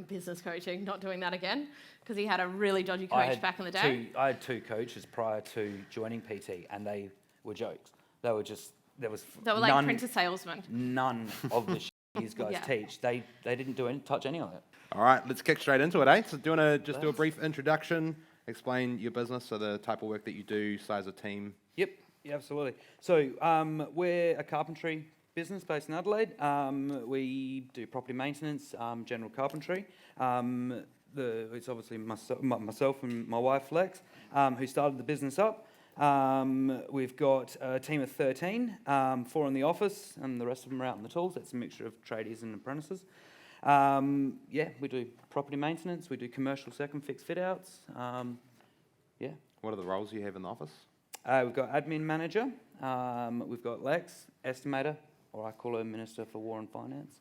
business coaching, not doing that again, because he had a really dodgy coach back in the day. I had two coaches prior to joining PT, and they were jokes. They were just, they were like printer salesmen. None of the shit these guys teach. They didn't touch any of it. All right, let's kick straight into it, eh? So do you want to just do a brief introduction, explain your business, so the type of work that you do, size of team? Yep, yeah, absolutely. So we're a carpentry business based in Adelaide. We do property maintenance, general carpentry. It's obviously myself and my wife, Lex, who started the business up. We've got a team of 13, 4 in the office, and the rest of them are out in the tools. That's a mixture of tradies and apprentices. We do property maintenance. We do commercial second fix fit outs. What are the roles you have in the office? We've got admin manager. We've got Lex, estimator, or I call her Minister for War and Finance.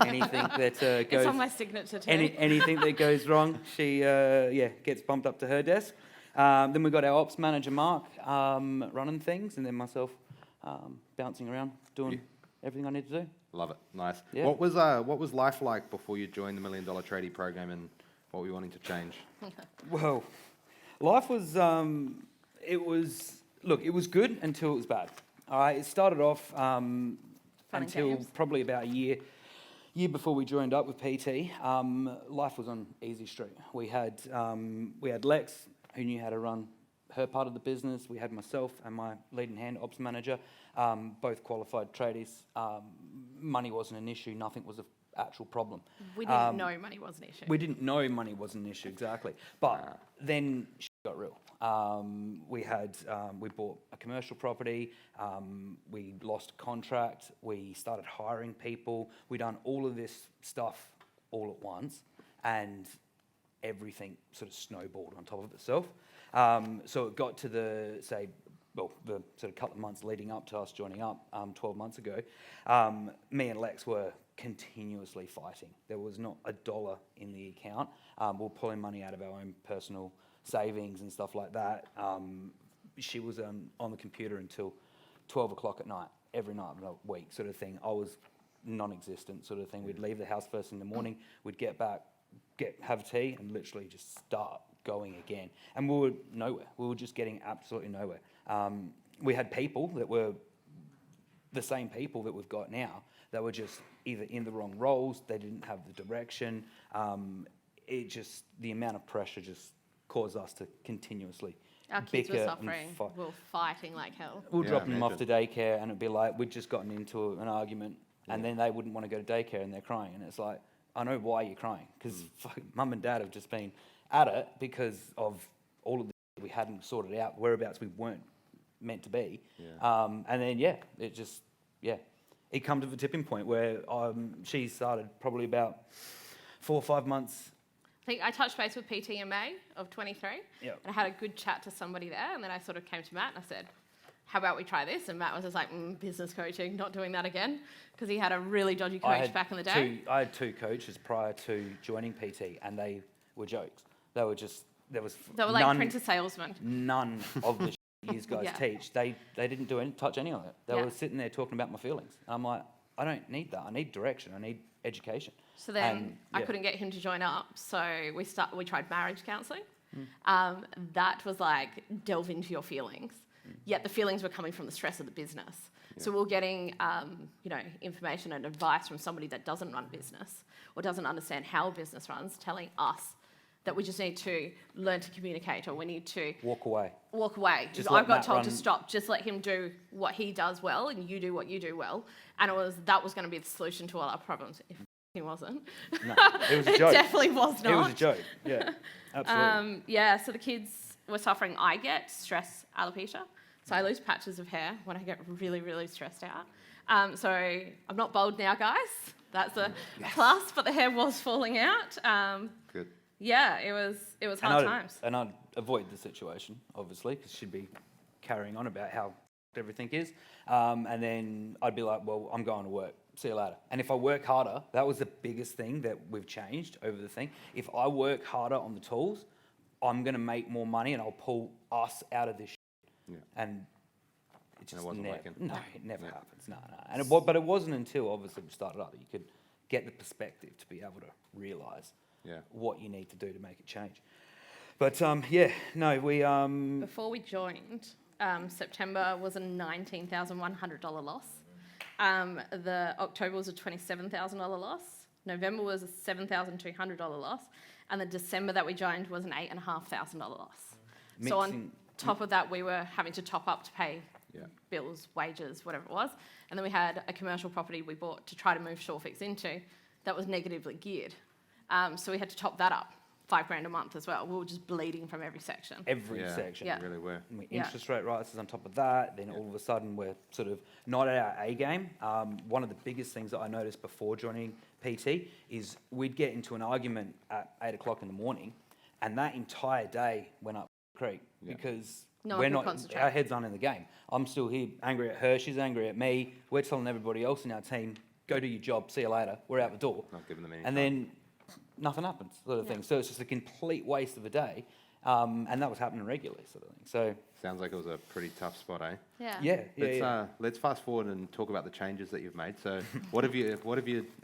Anything that goes... It's on my signature too. Anything that goes wrong, she gets bumped up to her desk. Then we've got our ops manager, Mark, running things, and then myself bouncing around, doing everything I need to do. Love it. Nice. Yeah. What was life like before you joined the $1 Million Tradie program, and what were you wanting to change? Well, life was... it was good until it was bad. All right, it started off until probably about a year before we joined up with PT. Life was on easy street. We had Lex, who knew how to run her part of the business. We had myself and my leading hand ops manager, both qualified tradies. Money wasn't an issue. Nothing was an actual problem. We didn't know money was an issue. We didn't know money was an issue, exactly. But then shit got real. We bought a commercial property. We lost a contract. We started hiring people. We done all of this stuff all at once, and everything sort of snowballed on top of itself. So it got to the sort of couple of months leading up to us joining up 12 months ago. Me and Lex were continuously fighting. There was not a dollar in the account. We're pulling money out of our own personal savings and stuff like that. She was on the computer until 12 o'clock at night, every night of the week, sort of thing. I was non-existent, sort of thing. We'd leave the house first in the morning, we'd get back, have tea, and literally just start going again. And we were nowhere. We were just getting absolutely nowhere. We had people that were the same people that we've got now that were just either in the wrong roles, they didn't have the direction. The amount of pressure just caused us to continuously Our kids were bicker suffering. and fight. We were fighting like hell. We'll drop them off to daycare, and it'd be like we'd just gotten into an argument, and then they wouldn't want to go to daycare, and they're crying, and it's like, I know why you're crying, because mum and dad have just been at it because of all of the we hadn't sorted out, whereabouts we weren't meant to be. And then it come to the tipping point where she started probably about 4 or 5 months. I think I touched base with PT in May of 23, Yep. and I had a good chat to somebody there, and then I sort of came to Matt and I said, how about we try this? And Matt was just like, business coaching, not doing that again, because he had a really dodgy coach back in the day. I had two coaches prior to joining PT, and they were jokes. They were like printer salesmen. None of the these guys teach. They didn't touch any of it. They were sitting there talking about my feelings. And I'm like, I don't need that. I need direction. I need education. So then I couldn't get him to join up. So we tried marriage counselling. That was like, delve into your feelings. Yet the feelings were coming from the stress of the business. So we we're getting information and advice from somebody that doesn't run a business or doesn't understand how a business runs, telling us that we just need to learn to communicate, or we need to walk away. I've got told to stop. Just let him do what he does well, and you do what you do well. And that was going to be the solution to all our problems. If it wasn't, no, it was a joke. It definitely was not. It was a joke. Yeah, absolutely. So the kids were suffering. I get stress alopecia, so I lose patches of hair when I get really, really stressed out. So I'm not bald now, guys. That's a plus, but the hair was falling out. Good. Yeah, it was hard times. And I'd avoid the situation, obviously, because she'd be carrying on about how everything is. And then I'd be like, well, I'm going to work. See you later. And if I work harder, that was the biggest thing that we've changed over the thing. If I work harder on the tools, I'm going to make more money, and I'll pull us out of this shit. Yeah. And it just wasn't working. No, it never happens. No. But it wasn't until, obviously, we started up that you could get the perspective to be able to realise Yeah. what you need to do to make it change. But we Before we joined, September was a $19,100 loss. The October was a $27,000 loss. November was a $7,200 loss. And the December that we joined was an $8,500 loss. So on top of that, we were having to top up to pay bills, wages, whatever it was. And then we had a commercial property we bought to try to move Shorefix into that was negatively geared. So we had to top that up, $5,000 a month as well. We were just bleeding from every section. Every section. Yeah. Really were. And interest rate rises on top of that. Then all of a sudden we're sort of not at our A game. One of the biggest things that I noticed before joining PT is we'd get into an argument at 8 o'clock in the morning, and that entire day went up the creek because we're not, our heads aren't in the game. I'm still here angry at her, she's angry at me. We're telling everybody else in our team, go do your job, see you later, we're out the door. Not giving them any and time. then nothing happens, sort of thing. So it's just a complete waste of a day. And that was happening regularly, sort of thing. So sounds like it was a pretty tough spot, eh? Yeah. Let's fast forward and talk about the changes that you've made. So what have you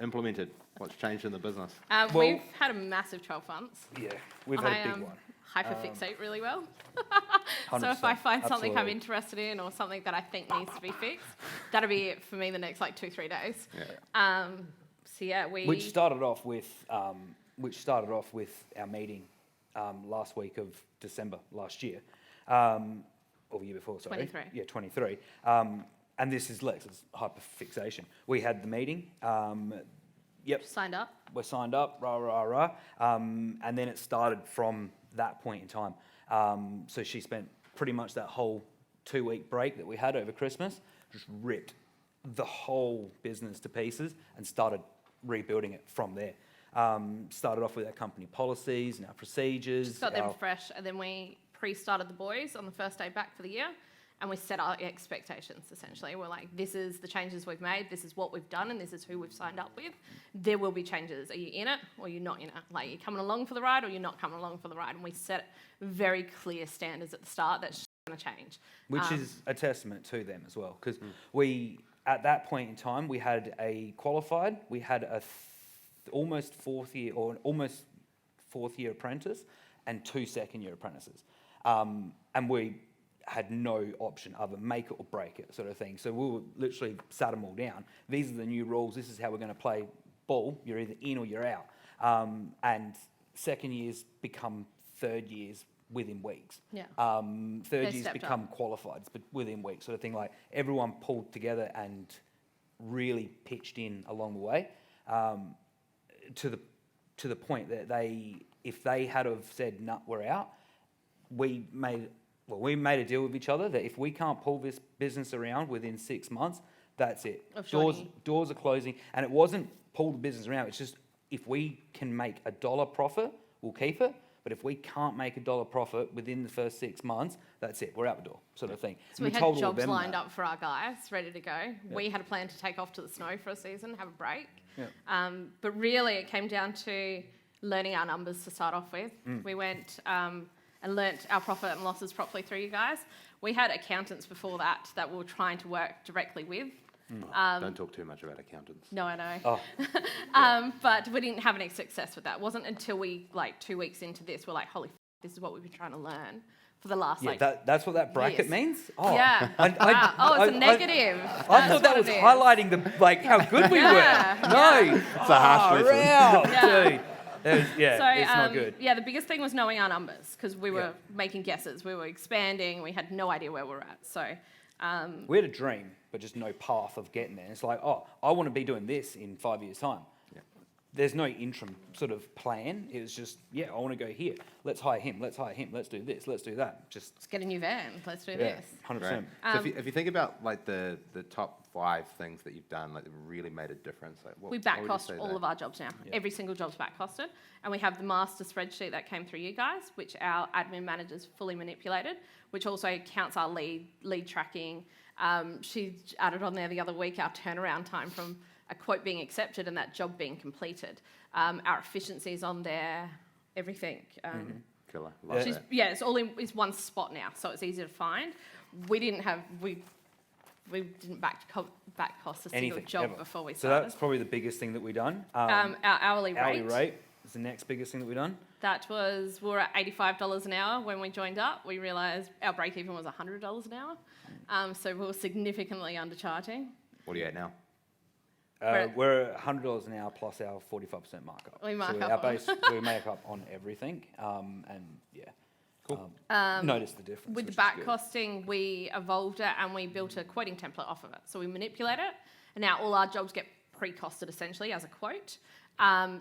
implemented? What's changed in the business? We've had a massive 12 months. Yeah, we've had a big one. Hyperfixate really well. 100%, So if I find something I'm absolutely. interested in or something that I think needs to be fixed, that'll be it for me the next 2-3 days. Yeah. Which started off with our meeting last week of December last year, or the year before, sorry. 23. Yeah, 23. And this is Lex's hyperfixation. We had the meeting. Signed up. We're signed up, and then it started from that point in time. So she spent pretty much that whole 2-week break that we had over Christmas, just ripped the whole business to pieces and started rebuilding it from there. Started off with our company policies and our procedures. Just got them fresh, and then we pre-started the boys on the first day back for the year, and we set our expectations, essentially. We're like, this is the changes we've made, this is what we've done, and this is who we've signed up with. There will be changes. Are you in it or you're not in it? Like, you're coming along for the ride or you're not coming along for the ride. And we set very clear standards at the start that's going to change. Which is a testament to them as well, because we, at that point in time, we had a qualified, we had a almost fourth year apprentice and 2 second-year apprentices. And we had no option other than make it or break it, sort of thing. So we literally sat them all down. These are the new rules. This is how we're going to play ball. You're either in or you're out. And second years become third years within weeks. Yeah. Third years become qualified, but within weeks, sort of thing. Like, everyone pulled together and really pitched in along the way, to the point that if they had have said, "Nah, we're out," we made a deal with each other that if we can't pull this business around within 6 months, that's it. Doors are closing. And it wasn't pull the business around. It's just, if we can make $1 profit, we'll keep it. But if we can't make $1 profit within the first 6 months, that's it. We're out the door, sort of thing. So we had jobs lined up for our guys, ready to go. Yeah. We had a plan to take off to the snow for a season, have a break. Yeah. But really, it came down to learning our numbers to start off with. We went and learnt our profit and losses properly through you guys. We had accountants before that we were trying to work directly with. Don't talk too much about accountants. No, I know. Oh. But we didn't have any success with that. It wasn't until we, 2 weeks into this, we're like, holy this is what we've been trying to learn for the last, that's what that bracket means? Oh. Yeah. Wow. It's a negative. I thought that was highlighting how good we were. No. It's a harsh lesson. Dude. It's not good. Yeah, the biggest thing was knowing our numbers, because we were making guesses. We were expanding. We had no idea where we were at. So we had a dream, but just no path of getting there. It's like, I want to be doing this in 5 years' time. Yeah. There's no interim sort of plan. It was just, I want to go here. Let's hire him. Let's do this. Let's do that. Let's get a new van. Let's do this. 100%. Right. So if you think about the top 5 things that you've done, that really made a difference, we back cost all of our jobs now. Yeah. Every single job's back costed, and we have the master spreadsheet that came through you guys, which our admin managers fully manipulated, which also counts our lead tracking. She added on there the other week our turnaround time from a quote being accepted and that job being completed. Our efficiencies on there, everything. Killer. It's all in one spot now, so it's easy to find. We we didn't back cost a single Anything, job ever. before we So started. that's probably the biggest thing that we've done. Our hourly Hourly rate. rate is the next biggest thing that we've done. That was, we were at $85 an hour when we joined up. We realised our break even was $100 an hour. So we were significantly undercharging. What are you at now? We're $100 an hour plus our 45% markup. We mark so up our on- base, we make up on everything. And yeah, Cool. notice the difference. With the which is back good. costing, we evolved it and we built a quoting template off of it. So we manipulate it, and now all our jobs get pre-costed essentially as a quote.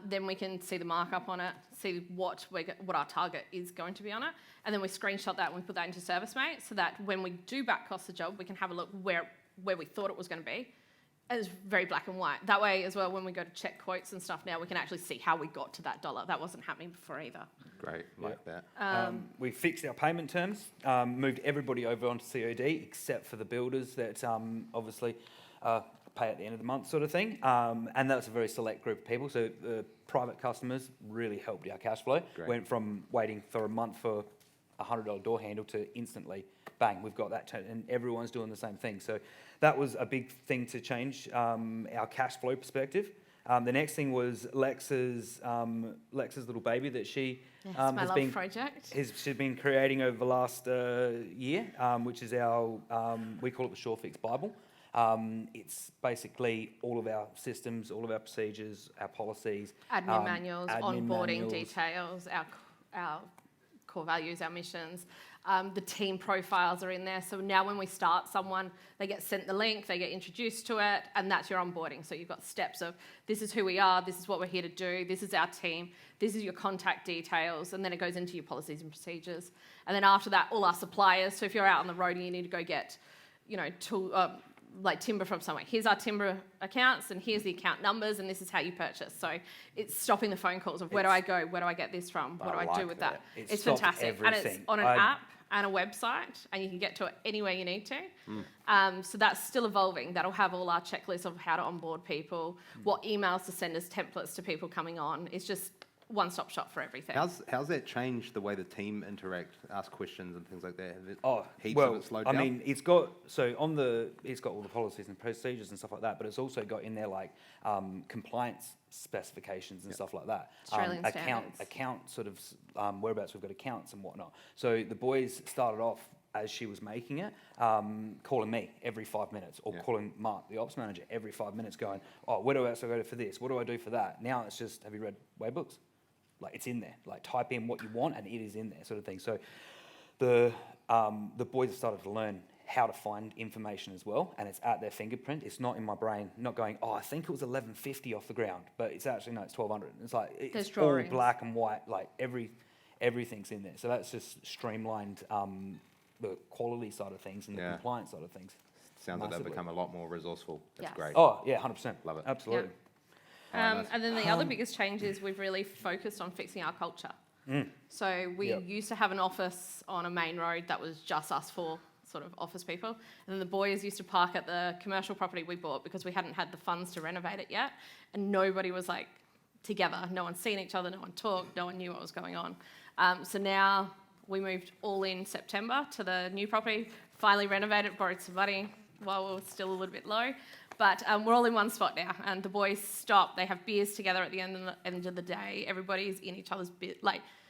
Then we can see the markup on it, see what our target is going to be on it, and then we screenshot that and we put that into ServiceMate so that when we do back cost the job, we can have a look where we thought it was going to be. And it's very black and white. That way as well, when we go to check quotes and stuff now, we can actually see how we got to that dollar. That wasn't happening before either. Great, like that. We fixed our payment terms, moved everybody over onto COD except for the builders that obviously pay at the end of the month sort of thing. And that's a very select group of people. So the private customers really helped our cash flow. Great. Went from waiting for a month for a $100 door handle to instantly, bang, we've got that. And everyone's doing the same thing. So that was a big thing to change our cash flow perspective. The next thing was Lex's little baby that she Yes, has my love project. she's been creating over the last year, which is our we call it the SureFix Bible. It's basically all of our systems, all of our procedures, our policies, Admin manuals, admin onboarding manuals. details, our core values, our missions. The team profiles are in there. So now when we start someone, they get sent the link, they get introduced to it, and that's your onboarding. So you've got steps of this is who we are, this is what we're here to do, this is our team, this is your contact details, and then it goes into your policies and procedures. And then after that, all our suppliers. So if you're out on the road and you need to go get, like timber from somewhere. Here's our timber accounts and here's the account numbers and this is how you purchase. So it's stopping the phone calls of where do I go? Where do I get this from? What do I do with that? It It's stopped fantastic. And it's everything. on an app and a website and you can get to it anywhere you need to. So that's still evolving. That'll have all our checklists of how to onboard people, what emails to send as templates to people coming on. It's just one-stop shop for everything. How's that changed the way the team interact, ask questions and things like that? Have it heaps well, of it slowed I down? mean, it's got all the policies and procedures and stuff like that, but it's also got in there like compliance specifications and stuff like that. Australian standards. Account sort of whereabouts we've got accounts and whatnot. So the boys started off as she was making it, calling me every 5 minutes or calling Mark, the ops manager, every 5 minutes going, oh, where do I go for this? What do I do for that? Now it's just, have you read Waybooks? Like it's in there. Like type in what you want and it is in there, sort of thing. So the boys have started to learn how to find information as well, and it's at their fingerprint. It's not in my brain, not going, oh, I think it was 1150 off the ground, but it's actually no, it's 1200. It's like it's all black and white. Like everything's in there. So that's just streamlined the quality side of things and the compliance side of things. Sounds like they've become a lot more resourceful. That's Yes. great. Oh yeah, 100%. Love it. Absolutely. And then the other biggest change is we've really focused on fixing our culture. So we used to have an office on a main road that was just us four sort of office people. And then the boys used to park at the commercial property we bought because we hadn't had the funds to renovate it yet. And nobody was like together. No one's seen each other, no one talked, no one knew what was going on. So now we moved all in September to the new property, finally renovated, borrowed some money while we were still a little bit low. But we're all in one spot now, and the boys stop. They have beers together at the end of the day. Everybody's in each other's bit.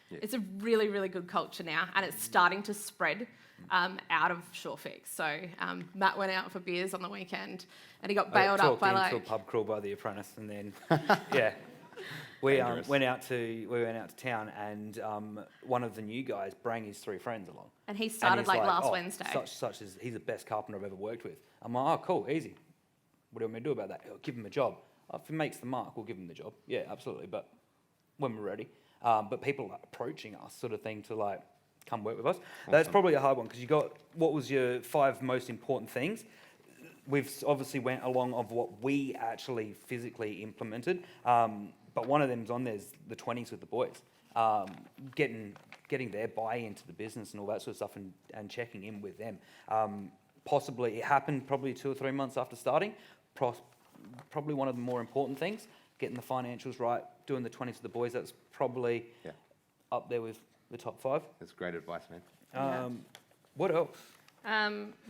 It's a really, really good culture now, and it's starting to spread out of SureFix. So Matt went out for beers on the weekend, and he got bailed up by into a pub crawl by the apprentice, and then we went out to town, and one of the new guys brought his 3 friends along. And he started last Wednesday. Such as he's the best carpenter I've ever worked with. I'm like, oh, cool, easy. What do you want me to do about that? Give him a job. If he makes the mark, we'll give him the job. Yeah, absolutely. But when we're ready. But people are approaching us, sort of thing, to come work with us. Awesome. That's probably a hard one because you got what was your 5 most important things. We've obviously went along of what we actually physically implemented. But one of them's on there's the 20s with the boys. Getting their buy-in to the business and all that sort of stuff and checking in with them. Possibly, it happened probably 2 or 3 months after starting. Probably one of the more important things, getting the financials right, doing the 20s with the boys, that's probably up there with the top 5. That's great advice, man. What else?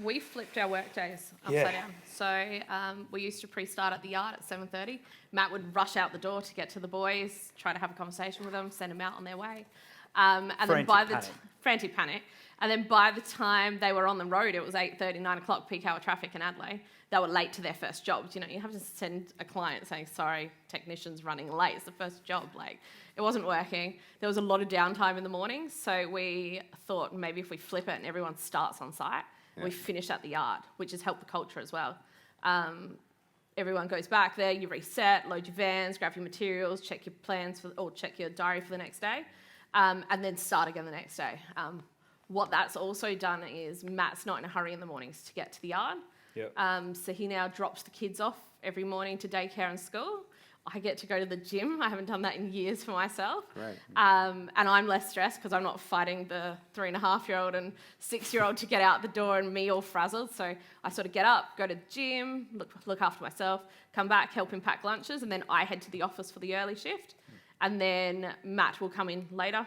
We flipped our work days upside down. So we used to pre-start at the yard at 7:30. Matt would rush out the door to get to the boys, try to have a conversation with them, send them out on their way. And then frantic panic. And then by the time they were on the road, it was 8:30, 9 o'clock, peak hour traffic in Adelaide. They were late to their first jobs. You know, you have to send a client saying, sorry, technician's running late. It's the first job. Like, it wasn't working. There was a lot of downtime in the morning. So we thought maybe if we flip it and everyone starts on site, we finish at the yard, which has helped the culture as well. Everyone goes back there, you reset, load your vans, grab your materials, check your plans or check your diary for the next day, and then start again the next day. What that's also done is Matt's not in a hurry in the mornings to get to the yard. So he now drops the kids off every morning to daycare and school. I get to go to the gym. I haven't done that in years for myself. Right. And I'm less stressed because I'm not fighting the 3.5-year-old and 6-year-old to get out the door and me all frazzled. So I sort of get up, go to the gym, look after myself, come back, help him pack lunches, and then I head to the office for the early shift. And then Matt will come in later,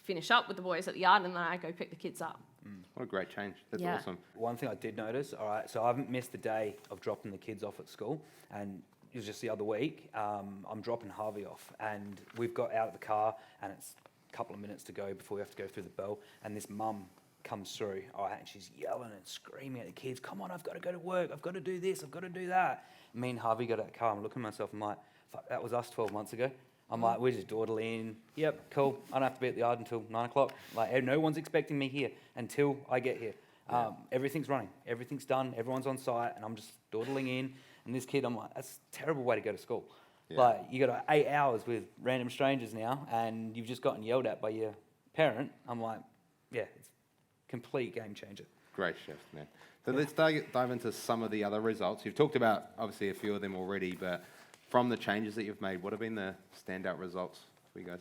finish up with the boys at the yard, and then I go pick the kids up. What a great change. That's awesome. One thing I did notice, all right, so I haven't missed a day of dropping the kids off at school, and it was just the other week, I'm dropping Harvey off, and we've got out of the car, and it's a couple of minutes to go before we have to go through the bell, and this mum comes through, all right, and she's yelling and screaming at the kids, come on, I've got to go to work, I've got to do this, I've got to do that. Me and Harvey got out of the car, I'm looking at myself, I'm like, fuck, that was us 12 months ago. I'm like, we're just dawdling. Yep, cool. I don't have to be at the yard until 9 o'clock. Like, no one's expecting me here until I get here. Everything's running. Everything's done. Everyone's on site, and I'm just dawdling in. And this kid, I'm like, that's a terrible way to go to school. Yeah. Like, you got 8 hours with random strangers now, and you've just gotten yelled at by your parent. I'm like, yeah, it's a complete game changer. Great shift, man. So let's dive into some of the other results. You've talked about, obviously, a few of them already, but from the changes that you've made, what have been the standout results for you guys?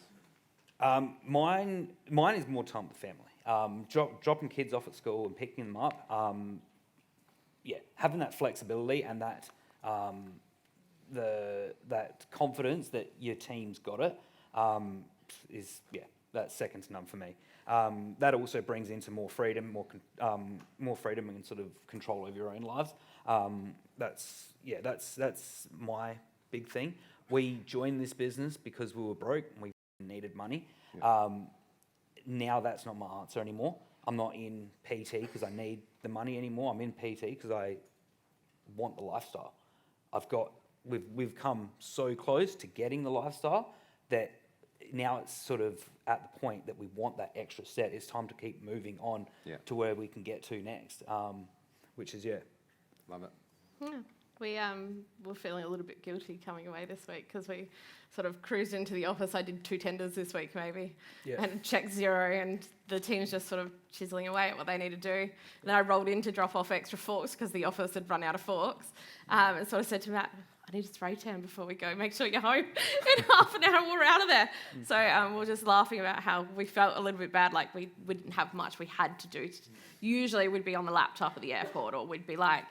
Mine is more time with family. Dropping kids off at school and picking them up. Having that flexibility and that that confidence that your team's got it is that's second to none for me. That also brings into more freedom, more freedom and sort of control over your own lives. That's my big thing. We joined this business because we were broke and we needed money. Now that's not my answer anymore. I'm not in PT because I need the money anymore. I'm in PT because I want the lifestyle. We've come so close to getting the lifestyle that now it's sort of at the point that we want that extra set. It's time to keep moving on to where we can get to next, which is love it. Yeah. We were feeling a little bit guilty coming away this week because we sort of cruised into the office. I did 2 tenders this week maybe and checked 0, and the team's just sort of chiseling away at what they need to do. And then I rolled in to drop off extra forks because the office had run out of forks, and sort of said to Matt, I need a spray tan before we go. Make sure you're home in half an hour. We're out of there. So we were just laughing about how we felt a little bit bad, like we didn't have much we had to do. Usually we'd be on the laptop at the airport, or we'd be like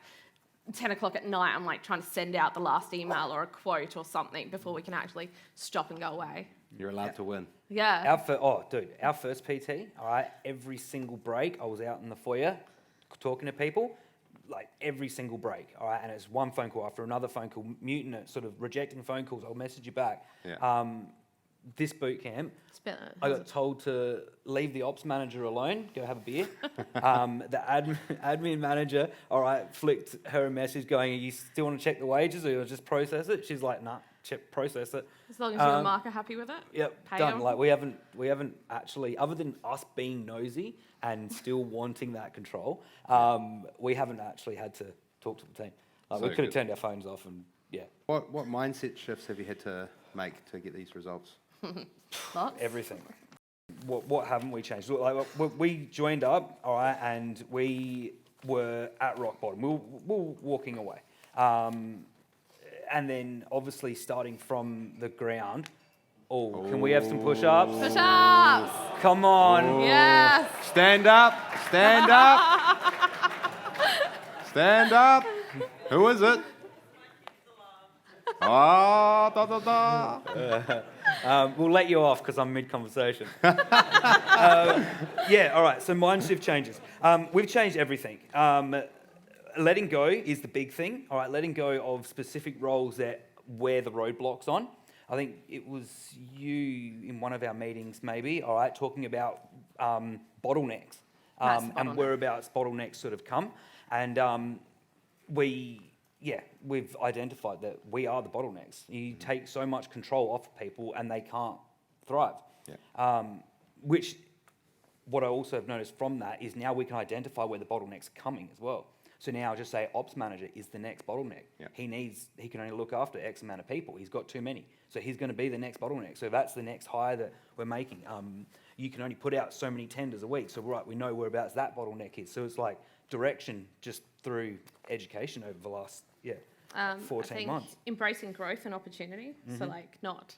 10 o'clock at night, I'm like trying to send out the last email or a quote or something before we can actually stop and go away. You're allowed to win. Yeah. Our first PT, all right, every single break I was out in the foyer talking to people, like every single break, all right, and it's one phone call after another phone call, muting it, sort of rejecting phone calls, I'll message you back. This boot camp, I got told to leave the ops manager alone, go have a beer. The admin manager, all right, flicked her a message going, you still want to check the wages or you'll just process it? She's like, nah, process it. As long as you and Mark are happy with it? Yep, pay done. them. Like we haven't actually, other than us being nosy and still wanting that control, we haven't actually had to talk to the team. Like, we could have turned our phones off and What mindset shifts have you had to make to get these results? Lots. Everything. What haven't we changed? Like, we joined up, all right, and we were at rock bottom. We were walking away. And then, obviously, starting from the ground. Can we have some push-ups? Push-ups! Come on. Ooh. Yes! Stand up! Stand up! Stand up! Who is it? Oh, da, da, da. We'll let you off because I'm mid-conversation. Yeah, all right, so mind shift changes. We've changed everything. Letting go is the big thing, all right, letting go of specific roles that wear the roadblocks on. I think it was you in one of our meetings maybe, all right, talking about bottlenecks and whereabouts bottlenecks sort of come. And we've identified that we are the bottlenecks. You take so much control off people and they can't thrive. Yeah. Which, what I also have noticed from that is now we can identify where the bottleneck's coming as well. So now just say ops manager is the next bottleneck. Yeah. He can only look after X amount of people. He's got too many. So he's going to be the next bottleneck. So that's the next hire that we're making. You can only put out so many tenders a week. So right, we know whereabouts that bottleneck is. So it's like direction just through education over the last 14 months. Embracing growth and opportunity. So like not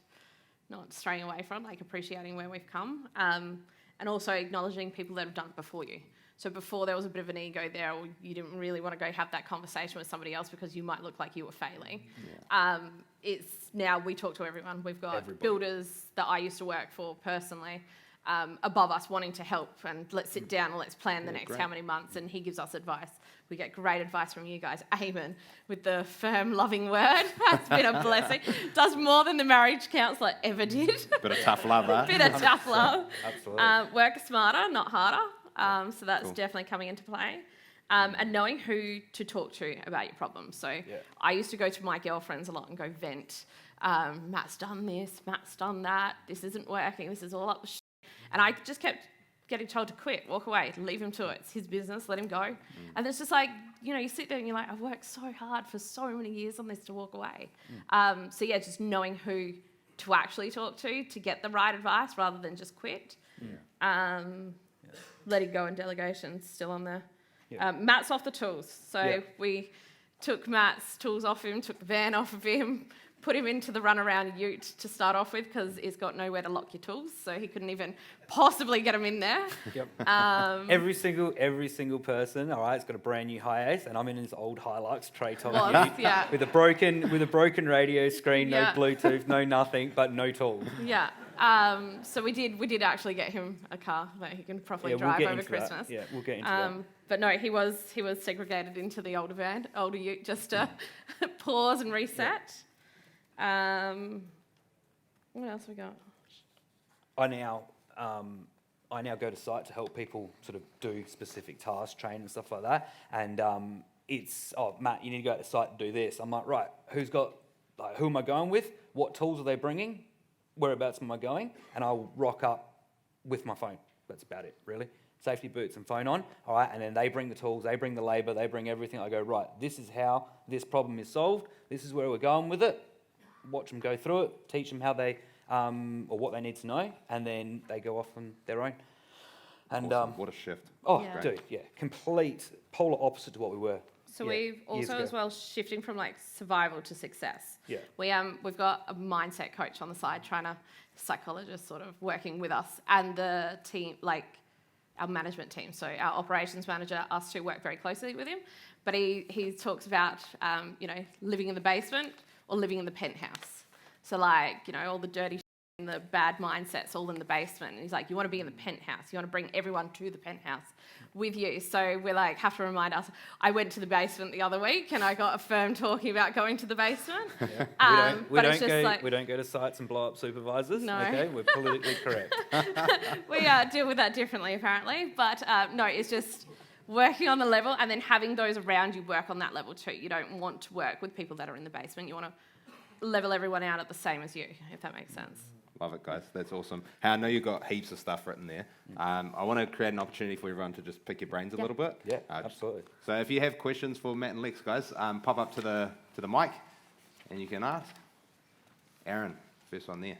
straying away from, like appreciating where we've come, and also acknowledging people that have done it before you. So before there was a bit of an ego there, or you didn't really want to go have that conversation with somebody else because you might look like you were failing. Yeah. It's now we talk to everyone. We've got builders that I used to work for personally above us wanting to help, and let's sit down and let's plan the next how many months, and he gives us advice. We get great advice from you guys. Eamon, with the firm, loving word, has been a blessing. Does more than the marriage counsellor ever did. Bit of tough love, huh? Bit of tough love. Absolutely. Work smarter, not harder. So that's definitely coming into play. And knowing who to talk to about your problems. So I used to go to my girlfriends a lot and go vent. Matt's done this, Matt's done that. This isn't working. This is all up the shit. And I just kept getting told to quit, walk away, leave him to it. It's his business, let him go. And it's just like, you sit there and you're like, I've worked so hard for so many years on this to walk away. Just knowing who to actually talk to get the right advice rather than just quit. Letting go and delegation still on there. Matt's off the tools. So we took Matt's tools off him, took the van off of him, put him into the runaround ute to start off with because he's got nowhere to lock your tools, so he couldn't even possibly get them in there. Every single person, all right, has got a brand new Hi-Ace, and I'm in this old Hilux tray top ute with a broken radio screen, no Bluetooth, no nothing, but no tools. So we did actually get him a car that he can properly drive over Christmas. Yeah, we'll get into that. But no, he was segregated into the older ute just to pause and reset. What else we got? I now go to site to help people sort of do specific tasks, train and stuff like that. And it's, Matt, you need to go to site and do this. I'm like, right, who am I going with? What tools are they bringing? Whereabouts am I going? And I'll rock up with my phone. That's about it, really. Safety boots and phone on, all right? And then they bring the tools, they bring the labour, they bring everything. I go, right, this is how this problem is solved. This is where we're going with it. Watch them go through it, teach them how they, or what they need to know, and then they go off on their own. And awesome. What a shift. Complete polar opposite to what we were. So we've also as well shifting from like survival to success. Yeah. We've got a mindset coach on the side, psychologist sort of working with us and the team, like our management team. So our operations manager, us two work very closely with him, but he talks about living in the basement or living in the penthouse. So all the dirty and the bad mindsets all in the basement. And he's like, you want to be in the penthouse. You want to bring everyone to the penthouse with you. So we're like, have to remind us. I went to the basement the other week and I got a firm talking about going to the basement. Yeah. We don't go to sites and blow up supervisors. No. Okay, we're politically correct. We deal with that differently apparently. But no, it's just working on the level and then having those around you work on that level too. You don't want to work with people that are in the basement. You want to level everyone out at the same as you, if that makes sense. Love it, guys. That's awesome. I know you've got heaps of stuff written there. I want to create an opportunity for everyone to just pick your brains a little bit. Yeah, absolutely. So if you have questions for Matt and Lex, guys, pop up to the mic and you can ask. Aaron, first one there.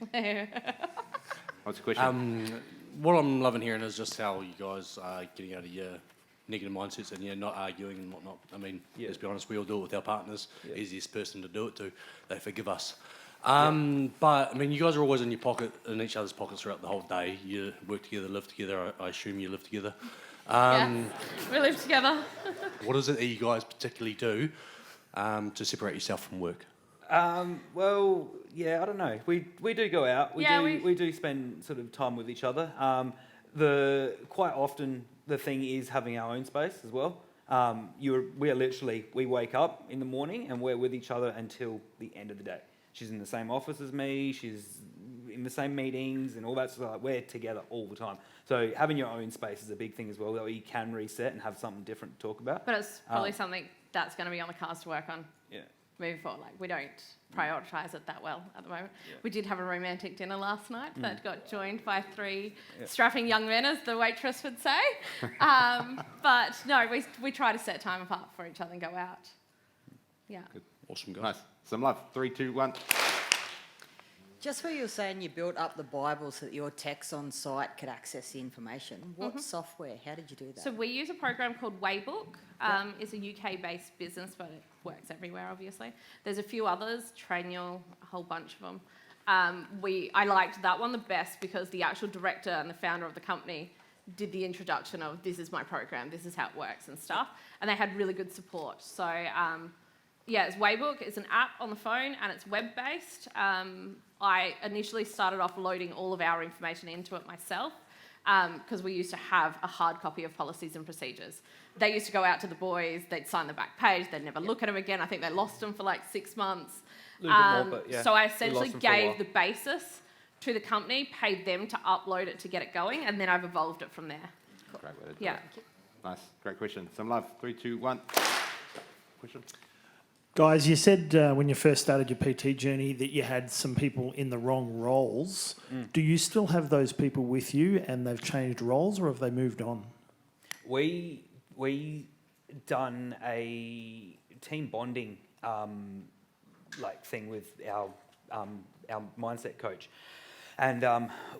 What's the question? What I'm loving hearing is just how you guys are getting out of your negative mindsets and not arguing and whatnot. I mean, let's be honest, we all do it with our partners. Easiest person to do it to, they forgive us. But I mean, you guys are always in each other's pockets throughout the whole day. You work together, live together. I assume you live together. We live together. What is it that you guys particularly do to separate yourself from work? Well, yeah, I don't know. We do go out. We do spend sort of time with each other. Quite often the thing is having our own space as well. We wake up in the morning and we're with each other until the end of the day. She's in the same office as me. She's in the same meetings and all that stuff. We're together all the time. So having your own space is a big thing as well, that you can reset and have something different to talk about. But it's probably something that's going to be on the cards to work on. Yeah. Moving forward, like we don't prioritise it that well at the moment. Yeah. We did have a romantic dinner last night that got joined by 3 strapping young men, as the waitress would say. But no, we try to set time apart for each other and go out. Yeah. Good. Awesome, guys. Nice. Some love. 3, 2, 1. Just where you're saying you built up the Bible so that your techs on site could access the information, what software? How did you do that? So we use a program called Waybook. It's a UK-based business, but it works everywhere, obviously. There's a few others, Tradie, a whole bunch of them. I liked that one the best because the actual director and the founder of the company did the introduction of, this is my program, this is how it works and stuff. And they had really good support. So it's Waybook. It's an app on the phone and it's web-based. I initially started off loading all of our information into it myself because we used to have a hard copy of policies and procedures. They used to go out to the boys, they'd sign the back page, they'd never look at them again. I think they lost them for like 6 months. A little bit more, but yeah. So I essentially gave the basis to the company, paid them to upload it to get it going, and then I've evolved it from there. Great way to do Yeah. it. Nice. Great question. Some love. 3, 2, 1. Question? Guys, you said when you first started your PT journey that you had some people in the wrong roles. Do you still have those people with you and they've changed roles, or have they moved on? We done a team bonding thing with our mindset coach, and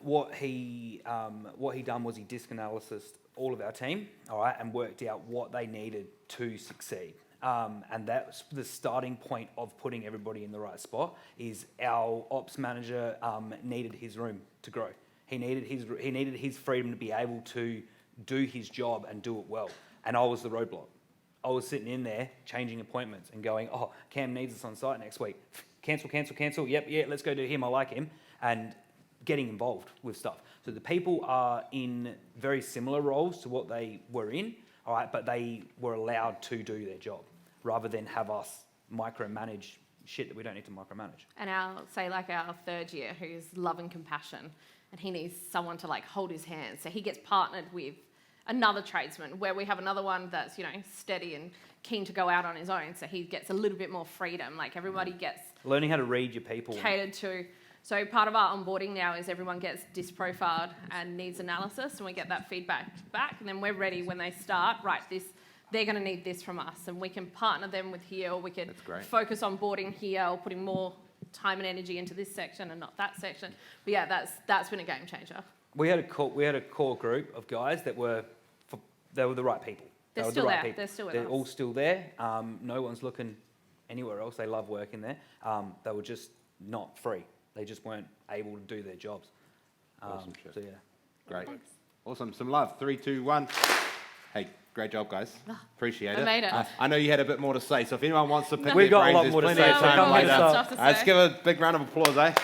what he done was he disc analysis all of our team, all right, and worked out what they needed to succeed. And that's the starting point of putting everybody in the right spot. Is our ops manager needed his room to grow. He needed his freedom to be able to do his job and do it well. And I was the roadblock. I was sitting in there changing appointments and going, oh, Cam needs us on site next week. Cancel. Yep, let's go to him. I like him. And getting involved with stuff. So the people are in very similar roles to what they were in, all right, but they were allowed to do their job, rather than have us micromanage shit that we don't need to micromanage. And our 3rd year, who's love and compassion, and he needs someone to hold his hand. So he gets partnered with another tradesman, where we have another one that's, steady and keen to go out on his own. So he gets a little bit more freedom. Everybody gets learning how to read your people. Catered to. So part of our onboarding now is everyone gets disc profiled and needs analysis, and we get that feedback back. And then we're ready when they start, they're going to need this from us, and we can partner them with here, or we can focus on boarding here, or putting more time and energy into this section and not that section. But yeah, that's been a game changer. We had a core group of guys that were the right people. They're still there. They're still with us. They're all still there. No one's looking anywhere else. They love working there. They were just not free. They just weren't able to do their jobs. Awesome shit. So yeah. Great. Awesome. Some love. 3, 2, 1. Hey, great job, guys. Appreciate it. I made it. I know you had a bit more to say, so if anyone wants to pick We've their got a brains, lot more to there's say, plenty of so time come later. later. Stuff to say. Let's give a big round of applause, eh?